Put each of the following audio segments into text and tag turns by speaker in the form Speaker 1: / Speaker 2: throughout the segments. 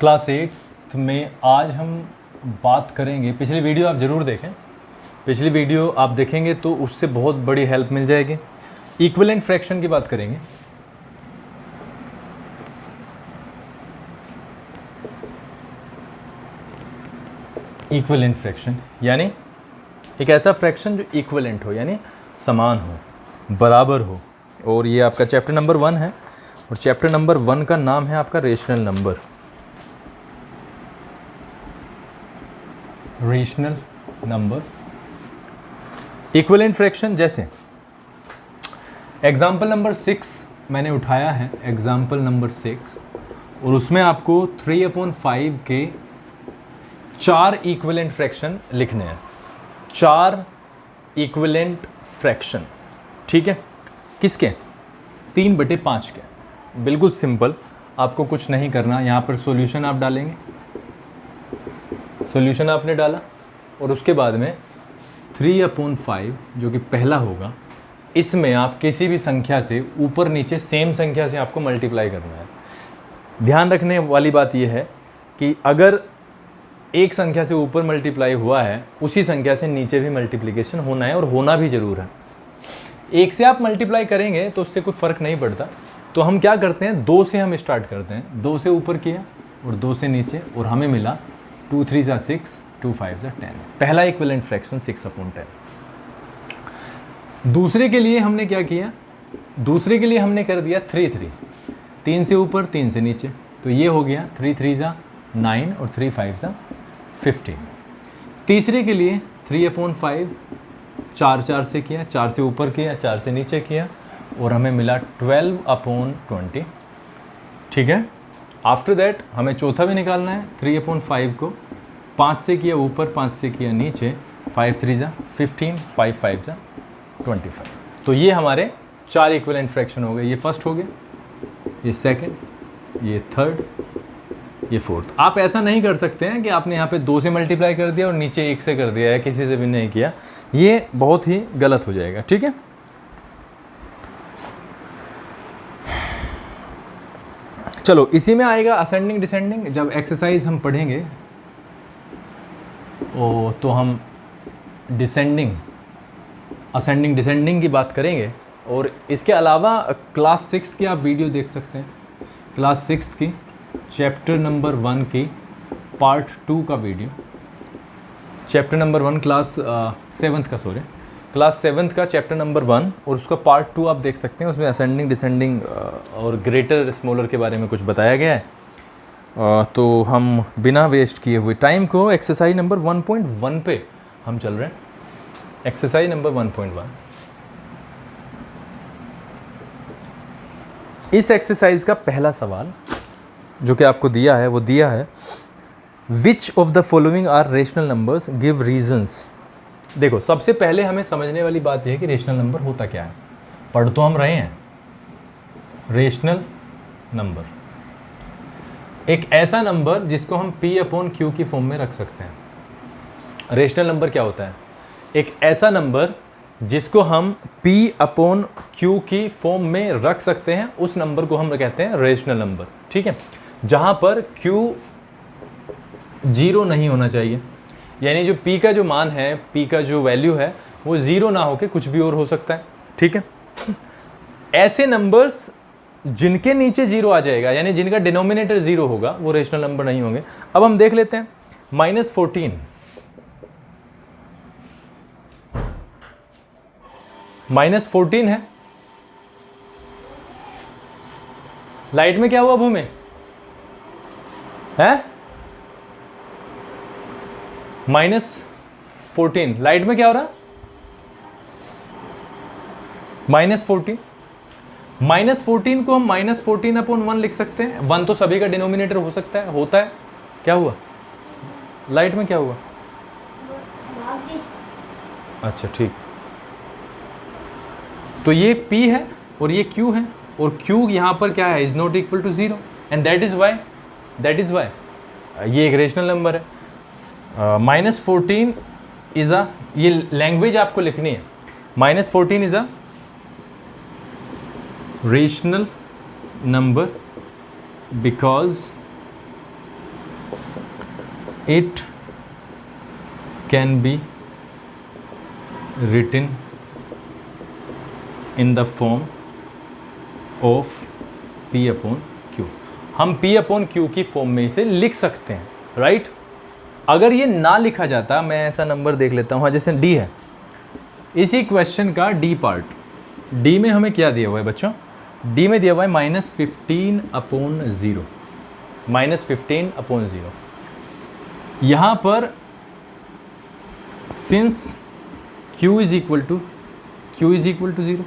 Speaker 1: Class 8 में आज हम बात करेंगे, पिछली वीडियो आप ज़रूर देखें, पिछली वीडियो आप देखेंगे तो उससे बहुत बड़ी हेल्प मिल जाएगी। इक्विवेलेंट फ्रैक्शन की बात करेंगे। इक्विवेलेंट फ्रैक्शन यानी एक ऐसा फ्रैक्शन जो इक्विवेलेंट हो, यानी समान हो, बराबर हो। और ये आपका चैप्टर नंबर 1 है और चैप्टर नंबर 1 का नाम है आपका rational number. Rational number, equivalent fraction. जैसे एग्जाम्पल नंबर 6 मैंने उठाया है, एग्जाम्पल नंबर 6, और उसमें आपको 3/5 के 4 इक्विवेलेंट फ्रैक्शन लिखने हैं। 4 इक्विवेलेंट फ्रैक्शन, ठीक है। किसके? 3/5 के। बिल्कुल सिंपल, आपको कुछ नहीं करना। यहाँ पर सॉल्यूशन आप डालेंगे, सॉल्यूशन आपने डाला और उसके बाद में 3/5 जो कि पहला होगा, इसमें आप किसी भी संख्या से ऊपर नीचे सेम संख्या से आपको मल्टीप्लाई करना है। ध्यान रखने वाली बात यह है कि अगर एक संख्या से ऊपर मल्टीप्लाई हुआ है, उसी संख्या से नीचे भी मल्टीप्लिकेशन होना है, और होना भी ज़रूर है। एक से आप मल्टीप्लाई करेंगे तो उससे कोई फ़र्क नहीं पड़ता। तो हम क्या करते हैं, 2 से हम स्टार्ट करते हैं। 2 से ऊपर किया और 2 से नीचे, और हमें मिला 2 3 6, 2 5 10। पहला इक्विवेलेंट फ्रैक्शन 6/10। दूसरे के लिए हमने क्या किया, दूसरे के लिए हमने कर दिया 3 3, 3 से ऊपर 3 से नीचे, तो ये हो गया 3 3 9 और 3 5 15। तीसरे के लिए 3/5 4 4 से किया, 4 से ऊपर किया, 4 से नीचे किया, और हमें मिला 12/20, ठीक है। आफ्टर दैट हमें चौथा भी निकालना है। 3/5 को 5 से किया ऊपर, 5 से किया नीचे, 5 3 15, 5 5 25। तो ये हमारे 4 इक्विवेलेंट फ्रैक्शन हो गए। ये फर्स्ट हो गया, ये सेकंड, ये थर्ड, ये फोर्थ। आप ऐसा नहीं कर सकते हैं कि आपने यहाँ पे 2 से मल्टीप्लाई कर दिया और नीचे 1 से कर दिया है, किसी से भी नहीं किया। ये बहुत ही गलत हो जाएगा, ठीक है। चलो, इसी में आएगा असेंडिंग डिसेंडिंग। जब एक्सरसाइज हम पढ़ेंगे तो हम डिसेंडिंग, असेंडिंग डिसेंडिंग की बात करेंगे। और इसके अलावा क्लास 6 की आप वीडियो देख सकते हैं, क्लास 6 की चैप्टर नंबर 1 की पार्ट 2 का video. Chapter number 1 class 7th का, सॉरी, क्लास 7th का चैप्टर नंबर 1 और उसका पार्ट 2 आप देख सकते हैं। उसमें असेंडिंग डिसेंडिंग और ग्रेटर स्मॉलर के बारे में कुछ बताया गया है। तो हम बिना वेस्ट किए हुए टाइम को एक्सरसाइज नंबर 1.1 पे हम चल रहे हैं। एक्सरसाइज नंबर 1.1, इस एक्सरसाइज का पहला सवाल जो कि आपको दिया है, वो दिया है which of the following are rational numbers, give reasons. देखो, सबसे पहले हमें समझने वाली बात यह है कि रेशनल नंबर होता क्या है। पढ़ तो हम रहे हैं, रेशनल नंबर एक ऐसा नंबर जिसको हम P/Q की फॉर्म में रख सकते हैं। रेशनल नंबर क्या होता है? एक ऐसा नंबर जिसको हम P/Q की फॉर्म में रख सकते हैं, उस नंबर को हम कहते हैं रेशनल नंबर, ठीक है। जहां पर Q 0 नहीं होना चाहिए, यानी जो P का जो मान है, P का जो वैल्यू है, वो 0 ना होके कुछ भी और हो सकता है, ठीक है। ऐसे नंबर्स जिनके नीचे 0 आ जाएगा, यानी जिनका डिनोमिनेटर 0 होगा, वो रेशनल नंबर नहीं होंगे। अब हम देख लेते हैं -14, -14 है। लाइट में क्या हुआ भूमि है? -14 लाइट में क्या हो रहा? -14। -14 को हम -14/1 लिख सकते हैं। 1 तो सभी का डिनोमिनेटर हो सकता है, होता है। क्या हुआ लाइट में, क्या हुआ? अच्छा, ठीक। तो ये P है और ये Q है, और Q यहाँ पर क्या है, is not equal to 0, and that is why ये एक रेशनल नंबर है। -14 इज अ, ये लैंग्वेज आपको लिखनी है, -14 is a rational number because it can be written in the form of P upon Q। हम P अपॉन Q की फॉर्म में इसे लिख सकते हैं, राइट। अगर ये ना लिखा जाता, मैं ऐसा नंबर देख लेता हूँ, हाँ जैसे D है, इसी क्वेश्चन का D पार्ट, D में हमें क्या दिया हुआ है बच्चों, D में दिया हुआ है -15 अपॉन 0, -15 अपॉन 0। यहाँ पर since Q is equal to 0,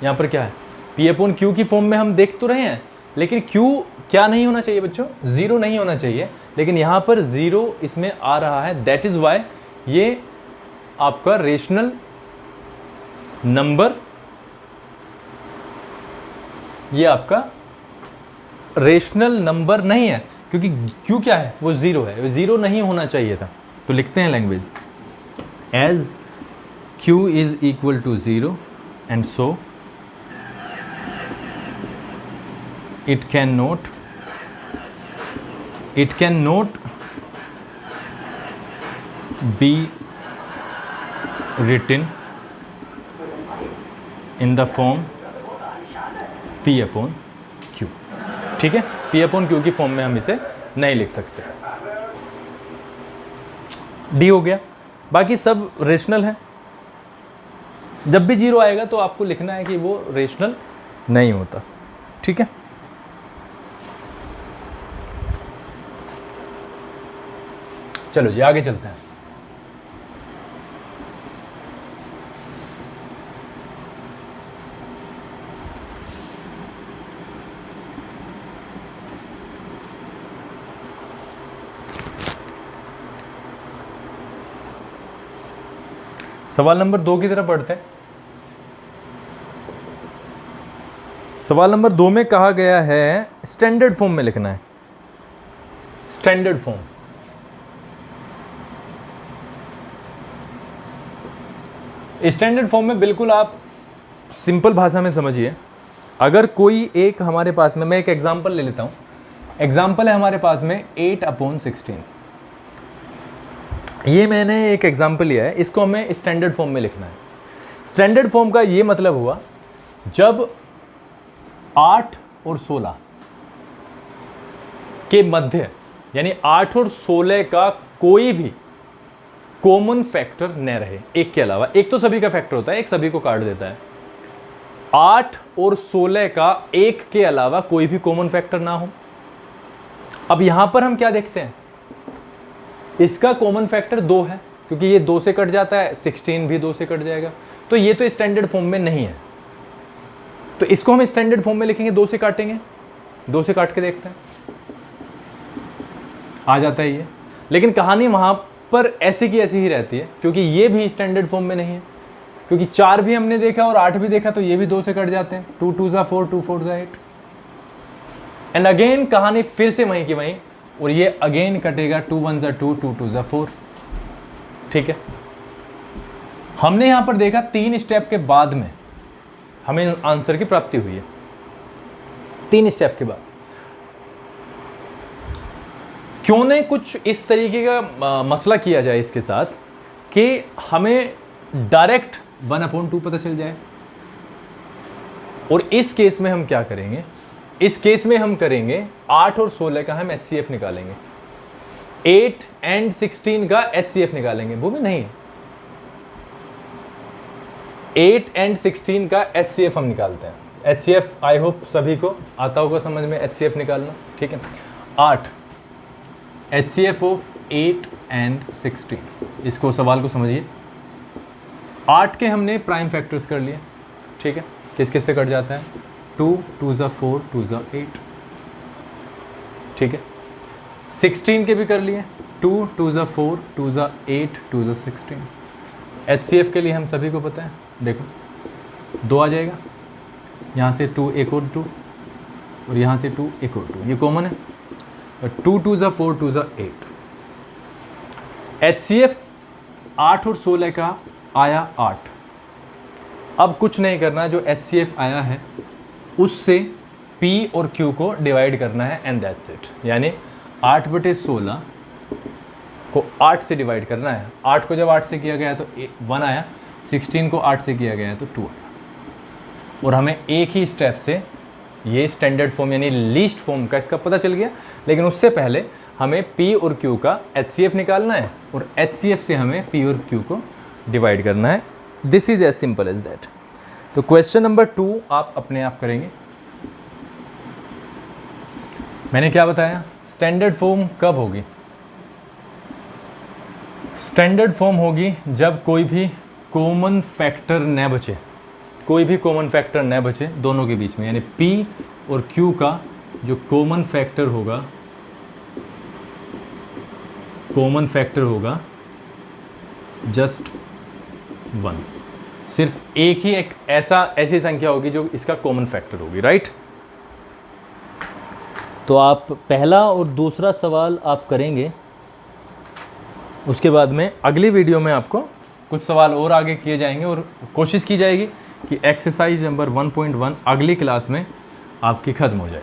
Speaker 1: यहाँ पर क्या है, P अपॉन Q की फॉर्म में हम देख तो रहे हैं, लेकिन Q क्या नहीं होना चाहिए बच्चों, 0 नहीं होना चाहिए, लेकिन यहाँ पर 0 इसमें आ रहा है। दैट इज़ वाई ये आपका रेशनल नंबर, ये आपका रेशनल नंबर नहीं है, क्योंकि Q क्या है, वो 0 है, वो 0 नहीं होना चाहिए था। तो लिखते हैं language as Q is equal to 0 and so it cannot be written in the form P upon Q। ठीक है, P अपॉन Q की फॉर्म में हम इसे नहीं लिख सकते। D हो गया, बाकी सब रेशनल है। जब भी 0 आएगा तो आपको लिखना है कि वो रेशनल नहीं होता। ठीक है, चलो जी आगे चलते हैं। सवाल नंबर 2 की तरफ बढ़ते हैं। सवाल नंबर 2 में कहा गया है स्टैंडर्ड फॉर्म में लिखना है। स्टैंडर्ड फॉर्म, स्टैंडर्ड फॉर्म में बिल्कुल आप सिंपल भाषा में समझिए। अगर कोई एक हमारे पास में, मैं एक एग्जांपल ले लेता हूँ। एग्जांपल है हमारे पास में 8 अपॉन 16। ये मैंने एक एग्जांपल लिया है, इसको हमें स्टैंडर्ड फॉर्म में लिखना है। स्टैंडर्ड फॉर्म का ये मतलब हुआ जब 8 और 16 के मध्य, यानी 8 और 16 का कोई भी कॉमन फैक्टर न रहे एक के अलावा। एक तो सभी का फैक्टर होता है, एक सभी को काट देता है। 8 और 16 का एक के अलावा कोई भी कॉमन फैक्टर ना हो। अब यहां पर हम क्या देखते हैं, इसका कॉमन फैक्टर 2 है, क्योंकि ये 2 से कट जाता है, 16 भी 2 से कट जाएगा, तो ये तो स्टैंडर्ड फॉर्म में नहीं है। तो इसको हम स्टैंडर्ड फॉर्म में लिखेंगे, 2 से काटेंगे, 2 से काट के देखते हैं, आ जाता है ये। लेकिन कहानी वहां पर ऐसी की ऐसी ही रहती है, क्योंकि ये भी स्टैंडर्ड फॉर्म में नहीं है, क्योंकि 4 भी हमने देखा और 8 भी देखा, तो ये भी 2 से कट जाते हैं। 2 2 ज़ा 4, 2 4 ज़ा 8, एंड अगेन कहानी फिर से वहीं की वहीं, और ये अगेन कटेगा 2 1 ज़ा 2, 2 2 ज़ा 4। ठीक है, हमने यहां पर देखा 3 स्टेप के बाद में हमें आंसर की प्राप्ति हुई है। 3 स्टेप के बाद क्यों ने कुछ इस तरीके का मसला किया जाए इसके साथ कि हमें डायरेक्ट 1/2 पता चल जाए। और इस केस में हम क्या करेंगे, इस केस में हम करेंगे 8 और 16 का हम HCF निकालेंगे, 8 एंड 16 का HCF निकालेंगे। वो भी नहीं, 8 एंड 16 का HCF हम निकालते हैं। HCF आई होप सभी को आता होगा समझ में, HCF निकालना। ठीक है, 8 HCF ऑफ 8 एंड 16, इसको सवाल को समझिए। 8 के हमने प्राइम फैक्टर्स कर लिए। ठीक है, किस किस से कट जाता है, 2 2 ज़ा 4, 2 ज़ा 8। ठीक है, 16 के भी कर लिए, 2 2 ज़ा 4, 2 ज़ा 8, 2 ज़ा 16। HCF के लिए हम सभी को पता है, देखो 2 आ जाएगा, यहाँ से 2 एक और 2, और यहाँ से 2 एक और 2, ये कॉमन है। 2 2 ज़ा 4, 2 ज़ा 8। HCF 8 और 16 का आया 8। अब कुछ नहीं करना, जो HCF आया है उससे P और Q को डिवाइड करना है, एंड दैट्स इट। यानी 8/16 को 8 से डिवाइड करना है। 8 को जब 8 से किया गया तो 1 आया, 16 को 8 से किया गया तो 2 आया। और हमें एक ही स्टेप से ये स्टैंडर्ड फॉर्म यानी लीस्ट फॉर्म का इसका पता चल गया। लेकिन उससे पहले हमें P और Q का HCF निकालना है और HCF से हमें P और Q को डिवाइड करना है। This is as simple as that. तो क्वेश्चन नंबर 2 आप अपने आप करेंगे। मैंने क्या बताया, स्टैंडर्ड फॉर्म कब होगी? स्टैंडर्ड फॉर्म होगी जब कोई भी कॉमन फैक्टर न बचे, कोई भी कॉमन फैक्टर न बचे दोनों के बीच में, यानी P और Q का जो कॉमन फैक्टर होगा जस्ट 1। सिर्फ एक ही एक ऐसी संख्या होगी जो इसका कॉमन फैक्टर होगी, राइट? तो आप पहला और दूसरा सवाल आप करेंगे, उसके बाद में अगली वीडियो में आपको कुछ सवाल और आगे किए जाएंगे और कोशिश की जाएगी कि एक्सरसाइज नंबर 1.1 अगली क्लास में आपकी ख़त्म हो जाए।